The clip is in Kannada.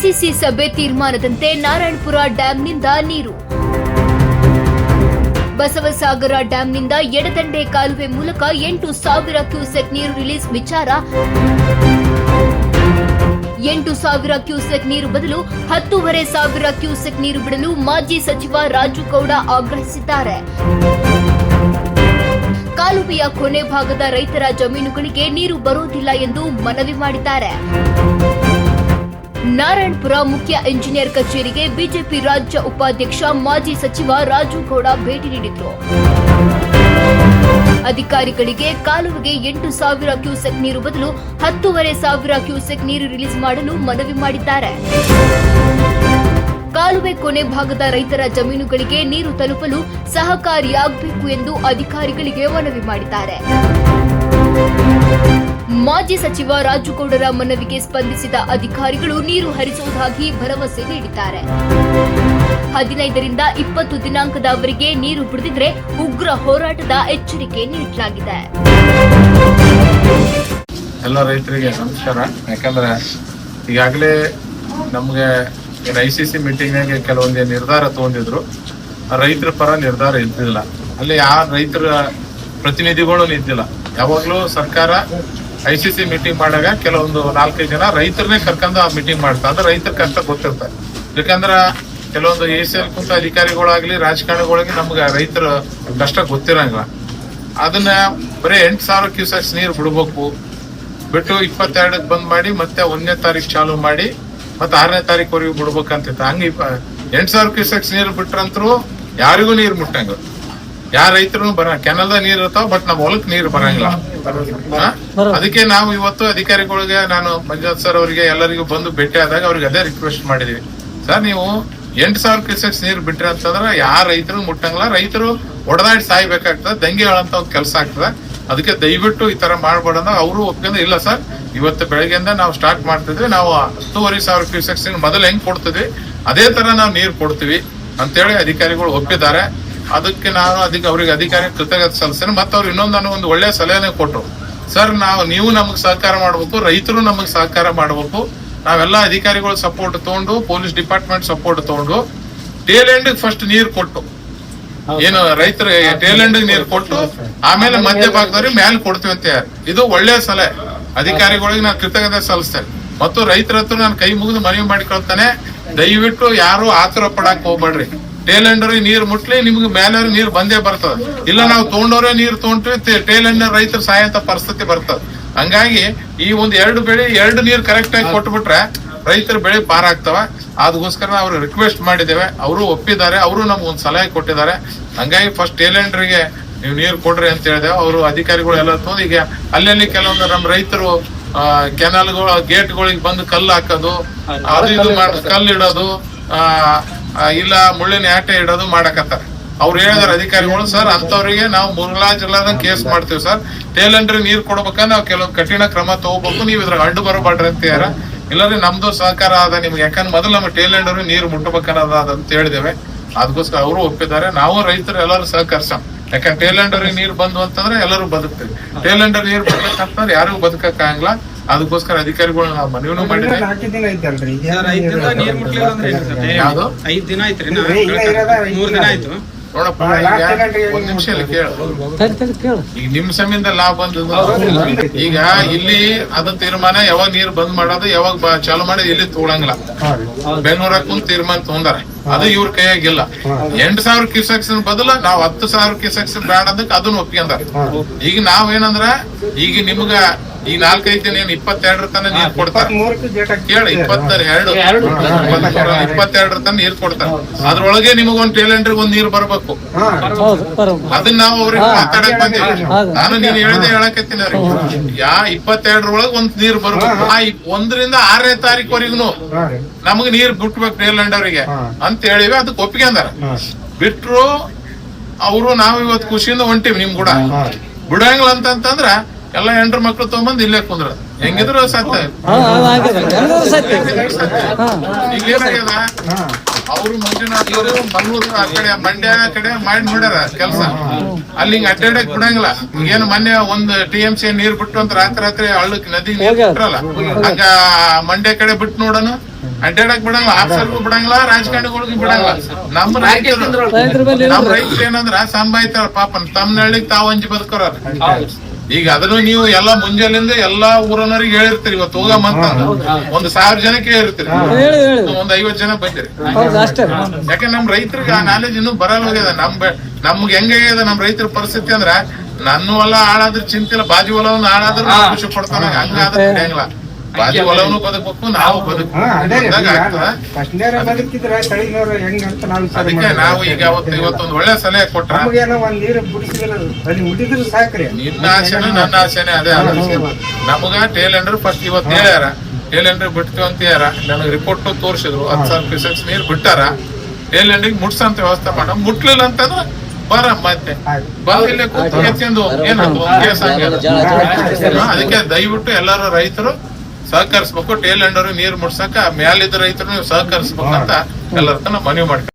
ಐಸಿಸಿ ಸಭೆ ತೀರ್ಮಾನದಂತೆ ನಾರಾಯಣಪುರ ಡ್ಯಾಂನಿಂದ ನೀರು. ಬಸವಸಾಗರ ಡ್ಯಾಂನಿಂದ ಎಡದಂಡೆ ಕಾಲುವೆ ಮೂಲಕ 8,000 ಕ್ಯೂಸೆಕ್ ನೀರು ರಿಲೀಸ್ ವಿಚಾರ. 8,000 ಕ್ಯೂಸೆಕ್ ನೀರು ಬದಲು 10,500 ಕ್ಯೂಸೆಕ್ ನೀರು ಬಿಡಲು ಮಾಜಿ ಸಚಿವ ರಾಜು ಗೌಡ ಆಗ್ರಹಿಸಿದ್ದಾರೆ. ಕಾಲುವೆಯ ಕೊನೆ ಭಾಗದ ರೈತರ ಜಮೀನುಗಳಿಗೆ ನೀರು ಬರುವುದಿಲ್ಲ ಎಂದು ಮನವಿ ಮಾಡಿದ್ದಾರೆ. ನಾರಾಯಣಪುರ ಮುಖ್ಯ ಇಂಜಿನಿಯರ್ ಕಚೇರಿಗೆ ಬಿಜೆಪಿ ರಾಜ್ಯ ಉಪಾಧ್ಯಕ್ಷ ಮಾಜಿ ಸಚಿವ ರಾಜು ಗೌಡ ಭೇಟಿ ನೀಡಿದ್ರು. ಅಧಿಕಾರಿಗಳಿಗೆ ಕಾಲುವೆಗೆ 8,000 ಕ್ಯೂಸೆಕ್ ನೀರು ಬದಲು 10,500 ಕ್ಯೂಸೆಕ್ ನೀರು ರಿಲೀಸ್ ಮಾಡಲು ಮನವಿ ಮಾಡಿದ್ದಾರೆ. ಕಾಲುವೆ ಕೊನೆ ಭಾಗದ ರೈತರ ಜಮೀನುಗಳಿಗೆ ನೀರು ತಲುಪಲು ಸಹಕಾರಿಯಾಗಬೇಕು ಎಂದು ಅಧಿಕಾರಿಗಳಿಗೆ ಮನವಿ ಮಾಡಿದ್ದಾರೆ. ಮಾಜಿ ಸಚಿವ ರಾಜುಗೌಡರ ಮನವಿಗೆ ಸ್ಪಂದಿಸಿದ ಅಧಿಕಾರಿಗಳು ನೀರು ಹರಿಸುವುದಾಗಿ ಭರವಸೆ ನೀಡಿದ್ದಾರೆ. 15ರಿಂದ 20 ದಿನಾಂಕದವರೆಗೆ ನೀರು ಬಿಡದಿದ್ರೆ ಉಗ್ರ ಹೋರಾಟದ ಎಚ್ಚರಿಕೆ ನೀಡಲಾಗಿದೆ. ಎಲ್ಲ ರೈತರಿಗೆ ನಮಸ್ಕಾರ. ಯಾಕಂದ್ರೆ ಈಗಾಗಲೇ ನಮ್ಗೆ ಐಸಿಸಿ ಮೀಟಿಂಗ್ನಾಗೆ ಕೆಲವೊಂದು ನಿರ್ಧಾರ ತಗೊಂಡಿದ್ರು. ರೈತರ ಪರ ನಿರ್ಧಾರ ಇದ್ದಿಲ್ಲ, ಅಲ್ಲಿ ಯಾವ ರೈತರ ಪ್ರತಿನಿಧಿಗಳು ನಿಂತಿಲ್ಲ. ಯಾವಾಗ್ಲೂ ಸರ್ಕಾರ ಐಸಿಸಿ ಮೀಟಿಂಗ್ ಮಾಡಾಗ ಕೆಲವೊಂದು 4-5 ಜನ ರೈತರನ್ನೇ ಕರ್ಕೊಂಡು ಆ ಮೀಟಿಂಗ್ ಮಾಡ್ತಾರೆ. ಅಂದ್ರೆ ರೈತರ ಕಷ್ಟ ಗೊತ್ತಿರ್ತಾರೆ. ಯಾಕಂದ್ರ ಕೆಲವೊಂದು ACL ಕುಂತ ಅಧಿಕಾರಿಗಳಾಗ್ಲಿ ರಾಜಕಾರಣಿಗಳಿಗೆ ನಮ್ಗೆ ರೈತರ ಕಷ್ಟ ಗೊತ್ತಿರಂಗಿಲ್ಲ. ಅದನ್ನ ಬರೀ 8,000 ಕ್ಯೂಸೆಕ್ಸ್ ನೀರು ಬಿಡ್ಬೇಕು, ಬಿಟ್ಟು 22ಕ್ಕೆ ಬಂದ್ ಮಾಡಿ ಮತ್ತೆ 1ನೇ ತಾರೀಕು ಚಾಲು ಮಾಡಿ ಮತ್ತೆ 6ನೇ ತಾರೀಕುವರೆಗೂ ಬಿಡ್ಬೇಕಂತಿತ್ತು. ಹಂಗ 8,000 ಕ್ಯೂಸೆಕ್ಸ್ ನೀರು ಬಿಟ್ರಂತರೂ ಯಾರಿಗೂ ನೀರು ಮುಟ್ಟಂಗ, ಯಾರ ರೈತರು ಕೆನಲ್ದ ನೀರ್ ಇರ್ತಾವ, ಬಟ್ ನಮ್ಮ ಹೊಲಕ್ ನೀರು ಬರಂಗಿಲ್ಲ. ಅದಕ್ಕೆ ನಾವು ಇವತ್ತು ಅಧಿಕಾರಿಗಳಿಗೆ, ನಾನು ಮಂಜುನಾಥ್ ಸರ್ ಅವರಿಗೆ ಎಲ್ಲರಿಗೂ ಬಂದು ಭೇಟಿ ಆದಾಗ ಅವ್ರಿಗೆ ಅದೇ ರಿಕ್ವೆಸ್ಟ್ ಮಾಡಿದೀವಿ. ಸರ್, ನೀವು 8,000 ಕ್ಯೂಸೆಕ್ಸ್ ನೀರು ಬಿಟ್ರಿ ಅಂತಂದ್ರೆ ಯಾರ ರೈತರು ಮುಟ್ಟಂಗಿಲ್ಲ, ರೈತರು ಒಡೆದಾಡಿ ಸಾಯ್ಬೇಕಾಗ್ತದೆ, ದಂಗೆ ಹೇಳಂತ ಒಂದು ಕೆಲಸ ಆಗ್ತದೆ. ಅದಕ್ಕೆ ದಯವಿಟ್ಟು ಈ ತರ ಮಾಡ್ಬೇಡ. ಅವರು ಒಪ್ಪಿಗೆ ಇಲ್ಲ ಸರ್, ಇವತ್ತು ಬೆಳಗ್ಗೆಯಿಂದ ನಾವು ಸ್ಟಾರ್ಟ್ ಮಾಡ್ತಿದ್ವಿ, ನಾವು 10,500 ಕ್ಯೂಸೆಕ್ಸ್ ಮೊದಲು ಹೆಂಗ್ ಕೊಡ್ತಿದ್ವಿ ಅದೇ ತರ ನಾವು ನೀರು ಕೊಡ್ತೀವಿ ಅಂತೇಳಿ ಅಧಿಕಾರಿಗಳು ಒಪ್ಪಿದ್ದಾರೆ. ಅದಕ್ಕೆ ನಾನು ಅವ್ರಿಗೆ ಅಧಿಕಾರಿ ಕೃತಜ್ಞತೆ ಸಲ್ಲಿಸ್ತೇನೆ. ಮತ್ತೆ ಅವ್ರು ಇನ್ನೊಂದು ಒಂದು ಒಳ್ಳೆ ಸಲಹೆನೆ ಕೊಟ್ಟರು. ಸರ್, ನೀವು ನಮಗ್ ಸಹಕಾರ ಮಾಡ್ಬೇಕು, ರೈತರು ನಮಗ್ ಸಹಕಾರ ಮಾಡ್ಬೇಕು. ನಾವೆಲ್ಲ ಅಧಿಕಾರಿಗಳು ಸಪೋರ್ಟ್ ತಗೊಂಡು, ಪೊಲೀಸ್ ಡಿಪಾರ್ಟ್ಮೆಂಟ್ ಸಪೋರ್ಟ್ ತಗೊಂಡು ಟೇಲ್ ಎಂಡ್ ಫಸ್ಟ್ ನೀರು ಕೊಟ್ಟು, ಏನು ರೈತರ ಟೇಲ್ ಎಂಡ್ ನೀರು ಕೊಟ್ಟು ಆಮೇಲೆ ಮಧ್ಯ ಭಾಗದವ್ರಿಗೆ ಮ್ಯಾಲ್ ಕೊಡ್ತೀವಿ ಅಂತ. ಇದು ಒಳ್ಳೆ ಸಲಹೆ. ಅಧಿಕಾರಿಗಳಿಗೆ ನಾನು ಕೃತಜ್ಞತೆ ಸಲ್ಲಿಸ್ತೇನೆ. ಮತ್ತು ರೈತರ ಹತ್ರ ನಾನು ಕೈ ಮುಗಿದು ಮನವಿ ಮಾಡಿಕೊಳ್ತಾನೆ, ದಯವಿಟ್ಟು ಯಾರು ಆತುರ ಪಡಾಕ್ ಹೋಗ್ಬೇಡ್ರಿ. ಟೇಲ್ ಎಂಡರ್ ನೀರ್ ಮುಟ್ಲಿ, ನಿಮ್ಗೆ ಮೇಲೆ ನೀರ್ ಬಂದೇ ಬರ್ತದ. ಇಲ್ಲ ನಾವು ತಗೊಂಡವ್ರೆ ನೀರ್ ತಗೊಂಡ್ರಿ, ಟೇಲ್ ಎಂಡರ್ ರೈತರ ಸಾಯಂತ ಪರಿಸ್ಥಿತಿ ಬರ್ತದ. ಹಂಗಾಗಿ ಈ ಒಂದು 2 ಬೆಳೆ 2 ನೀರ್ ಕರೆಕ್ಟ್ ಆಗಿ ಕೊಟ್ಬಿಟ್ರೆ ರೈತರ ಬೆಳೆ ಪಾರ ಆಗ್ತವ. ಅದಕ್ಕೋಸ್ಕರ ನಾವು ರಿಕ್ವೆಸ್ಟ್ ಮಾಡಿದ್ದೇವೆ, ಅವರು ಒಪ್ಪಿದ್ದಾರೆ, ಅವರು ನಮ್ಗೆ ಒಂದು ಸಲಹೆ ಕೊಟ್ಟಿದ್ದಾರೆ. ಹಂಗಾಗಿ ಫಸ್ಟ್ ಟೇಲ್ ಎಂಡರ್ಗೆ ನೀವು ನೀರು ಕೊಡ್ರಿ ಅಂತ ಹೇಳಿದೆವು. ಅವರು ಅಧಿಕಾರಿಗಳು ಎಲ್ಲ ತಗೊಂಡು ಈಗ ಅಲ್ಲಲ್ಲಿ ಕೆಲವೊಂದು ನಮ್ಮ ರೈತರು ಕೆನಾಲ್ಗಳು ಗೇಟ್ಗಳಿಗೆ ಬಂದು ಕಲ್ಲು ಹಾಕೋದು, ಅದು ಇದು ಕಲ್ಲು ಇಡೋದು, ಇಲ್ಲ ಮುಳ್ಳಿನ ಆಟೆ ಇಡೋದು ಮಾಡಕತ್ತಾರೆ. ಅವ್ರು ಹೇಳಿದಾರೆ ಅಧಿಕಾರಿಗಳು, ಸರ್ ಅಂತವ್ರಿಗೆ ನಾವು ಮುಲಾಜಿಲ್ಲದಂಗ್ ಕೇಸ್ ಮಾಡ್ತೀವಿ ಸರ್. ಟೇಲ್ ಎಂಡರ್ ನೀರ್ ಕೊಡ್ಬೇಕಂದ್ರೆ ನಾವು ಕೆಲವೊಂದು ಕಠಿಣ ಕ್ರಮ ತಗೋಬೇಕು, ನೀವು ಇದ್ರಾಗ ಅಡ್ಡು ಬರಬಾಡ್ರಿ ಅಂತ ಯಾರ. ಇಲ್ಲಾಂದ್ರೆ ನಮ್ದು ಸಹಕಾರ ಅದ ನಿಮ್ಗೆ, ಯಾಕಂದ್ರೆ ಮೊದಲು ನಮ್ಮ ಟೇಲ್ ಎಂಡರ್ ನೀರು ಮುಟ್ಟಬೇಕನ್ನೋದ ಅಂತ ಹೇಳಿದೇವೆ. ಅದಕ್ಕೋಸ್ಕರ ಅವರು ಒಪ್ಪಿದ್ದಾರೆ. ನಾವು ರೈತರು ಎಲ್ಲರೂ ಸಹಕರಿಸೋಣ. ಯಾಕಂದ್ರೆ ಟೇಲ್ ಎಂಡರ್ ನೀರು ಬಂದು ಅಂತಂದ್ರೆ ಎಲ್ಲರೂ ಬದುಕ್ತೀವಿ. ಟೇಲ್ ಎಂಡರ್ ನೀರು ಬರ್ಬೇಕಂತಂದ್ರೆ ಯಾರಿಗೂ ಬದುಕಕ್ಕಾಗಲ್ಲ. ಅದಕ್ಕೋಸ್ಕರ ಅಧಿಕಾರಿಗಳು ನಾವು ಮನವಿನೂ ಮಾಡಿದ್ವಿ. ಯಾವ್ದು 5 ದಿನ ಆಯ್ತ್ರಿ, 3 ದಿನ ಆಯ್ತು ನೋಡಪ್ಪ. ಒಂದ್ ನಿಮಿಷ ಕೇಳು. ಈಗ ನಿಮ್ ಸಮಯದಿಂದ ಲಾಭ ಬಂದ. ಈಗ ಇಲ್ಲಿ ಅದ ತೀರ್ಮಾನ ಯಾವಾಗ ನೀರ್ ಬಂದ್ ಮಾಡೋದು, ಯಾವಾಗ ಚಾಲು ಮಾಡೋದು ಇಲ್ಲಿ ತಗೊಳಂಗಿಲ್ಲ. ಬೆಂಗಳೂರಾಗ ಕುಂತ ತೀರ್ಮಾನ ತಗೊಂಡಾರ, ಅದು ಇವ್ರ ಕೈಯಾಗಿಲ್ಲ. 8,000 ಕ್ಯೂಸೆಕ್ಸ್ ಬದಲು ನಾವು 10,000 ಕ್ಯೂಸೆಕ್ಸ್ ಬ್ಯಾಡ ಅದಕ್ಕೆ ಅದನ್ನ ಒಪ್ಪಿಕೊಂಡಾರ. ಈಗ ನಾವೇನಂದ್ರ ಈಗ ನಿಮ್ಗ ಈ 4-5 ದಿನ 22 ತನ ನೀರ್ ಕೊಡ್ತಾರೆ. ಕೇಳಿ, 22 ತನ ನೀರ್ ಕೊಡ್ತಾರೆ. ಅದ್ರೊಳಗೆ ನಿಮಗೊಂದು ಟೇಲ್ ಎಂಡರ್ ಒಂದ್ ನೀರ್ ಬರ್ಬೇಕು. ಅದನ್ನ ನಾವು ಅವ್ರಿಗೆ ಮಾತಾಡಕ್ ಬಂದಿವಿ. ನಾನು ನೀನ್ ಹೇಳ್ದೆ ಹೇಳಕತ್ತೀನಿ ಅವ್ರಿಗೆ, 22 ಒಂದ್ ನೀರ್ ಬರ್ಬೇಕು. 1ರಿಂದ 6ನೇ ತಾರೀಕುವರೆಗೂ ನಮಗ್ ನೀರ್ ಬಿಟ್ಬೇಕು ಟೇಲ್ ಎಂಡರ್ಗೆ ಅಂತ ಹೇಳಿವಿ. ಅದಕ್ಕೆ ಒಪ್ಪಿಗೆ ಅಂದಾರ. ಬಿಟ್ರು ಅವರು ನಾವು ಇವತ್ತು ಖುಷಿಯಿಂದ ಹೊಂಟಿವಿ ನಿಮ್ ಕೂಡ. ಬಿಡಂಗಿಲ್ಲ ಅಂತಂದ್ರ ಎಲ್ಲ ಹೆಂಡ್ರ ಮಕ್ಳು ತಗೊಂಬಂದ್ ಇಲ್ಲೇ ಕುಂದ್ರ ಹೆಂಗಿದ್ರು ಸತ್ಯ. ಈಗ ಏನಾಗ್ಯದ, ಅವರು ಮಂಜುನಾಥ್ ಅವರು ಮಂಗಳೂರು ಆ ಕಡೆ ಮಂಡ್ಯ ಕಡೆ ಮಾಡಿ ನೋಡ್ಯಾರ ಕೆಲಸ. ಅಲ್ಲಿ ಹಿಂಗ ಅಡ್ಡಾಡಕ್ ಬಿಡಂಗಿಲ್ಲ. ಏನು ಮೊನ್ನೆ ಒಂದು TMC ನೀರ್ ಬಿಟ್ಟು ಅಂತ ರಾತ್ರಿ ಹಳ್ಳಕ್ ನದಿ ನೀರ್ ಬಿಟ್ರಲ್ಲ, ಹಂಗ ಮಂಡ್ಯ ಕಡೆ ಬಿಟ್ಟು ನೋಡೋಣ. ಅಡ್ಡಾಡಕ್ ಬಿಡಂಗಿಲ್ಲ, ಆಫೀಸರ್ಗೂ ಬಿಡಂಗಿಲ್ಲ, ರಾಜಕಾರಣಿಗಳಿಗೂ ಬಿಡಂಗಿಲ್ಲ. ನಮ್ಮ ರೈತರು ಏನಂದ್ರ ಸಂಭಾಯ್ತಾರ ಪಾಪ ತಮ್ಮ ಹಳ್ಳಿಗೆ ತಾವ್ ಹಂಚಿ ಬದುಕೋರ. ಈಗ ಅದನ್ನು ನೀವು ಎಲ್ಲಾ ಮುಂಜಾನೆಯಿಂದ ಎಲ್ಲಾ ಊರನವ್ರಿಗೆ ಹೇಳಿರ್ತೀರಿ, ಇವತ್ತು ಹೋಗಮ್ಮಂತ 1,000 ಜನಕ್ಕೆ ಹೇಳಿರ್ತೀರಿ, 50 ಜನ ಬಂದಿರಿ. ಯಾಕಂದ್ರೆ ನಮ್ ರೈತರಿಗೆ ಆ ನಾಲೆಜ್ ಇನ್ನೂ ಬರಲ್ಲ ಹೋಗ್ಯದ. ನಮ್ಗೆ ಹೆಂಗಾಗ್ಯದ ನಮ್ ರೈತರ ಪರಿಸ್ಥಿತಿ ಅಂದ್ರ ನನ್ನ ಹೊಲ ಹಾಳಾದ್ರೆ ಚಿಂತಿಲ್ಲ, ಬಾಜು ಹೊಲವನ್ನ ಹಾಳಾದ್ರೆ ಖುಷಿ ಪಡ್ತಾನ. ಹಂಗಾದ್ರೆ ನಡೆಯಂಗಿಲ್ಲ. ಬಾಜು ಹೊಲವನು ಬದುಕಬೇಕು, ನಾವು ಬದುಕಬೇಕು. ಅದಕ್ಕೆ ನಾವು ಈಗ ಇವತ್ತೊಂದು ಒಳ್ಳೆ ಸಲಹೆ ಕೊಟ್ರ, ನಿನ್ನ ಆಸೆನೂ ನನ್ನ ಆಸೆನೆ ಅದೇ. ನಮಗ ಟೇಲೆಂಡರ್ ಫಸ್ಟ್ ಇವತ್ತು ಹೇಳ್ಯಾರ, ಟೇಲೆಂಡರ್ ಬಿಡ್ತೀವಿ ಅಂತ ಹೇಳ್ಯಾರ. ನನಗೆ ರಿಪೋರ್ಟ್ ತೋರಿಸಿದ್ರು, 10,000 ಕ್ಯೂಸೆಕ್ಸ್ ನೀರ್ ಬಿಟ್ಟಾರ. ಟೇಲೆಂಡಿಗೆ ಮುಟ್ಸಂತ ವ್ಯವಸ್ಥೆ ಮಾಡ, ಮುಟ್ಲಿಲ್ಲ ಅಂತಂದ್ರೆ ಬರ ಮತ್ತೆ ಬಾಗಿಲೇ ಕೂತು ಎತ್ಕೊಂಡು ಏನದು ಕೇಸ್ ಅದಕ್ಕೆ ದಯವಿಟ್ಟು ಎಲ್ಲರೂ ರೈತರು ಸಹಕರಿಸ್ಬೇಕು. ಟೇಲೆಂಡರ್ ನೀರ್ ಮುಟ್ಸಕ ಮ್ಯಾಲಿದ್ದ ರೈತರು ನೀವು ಸಹಕರಿಸ್ಬೇಕಂತ ಎಲ್ಲರ ತನ ಮನವಿ ಮಾಡ್ತಾರೆ.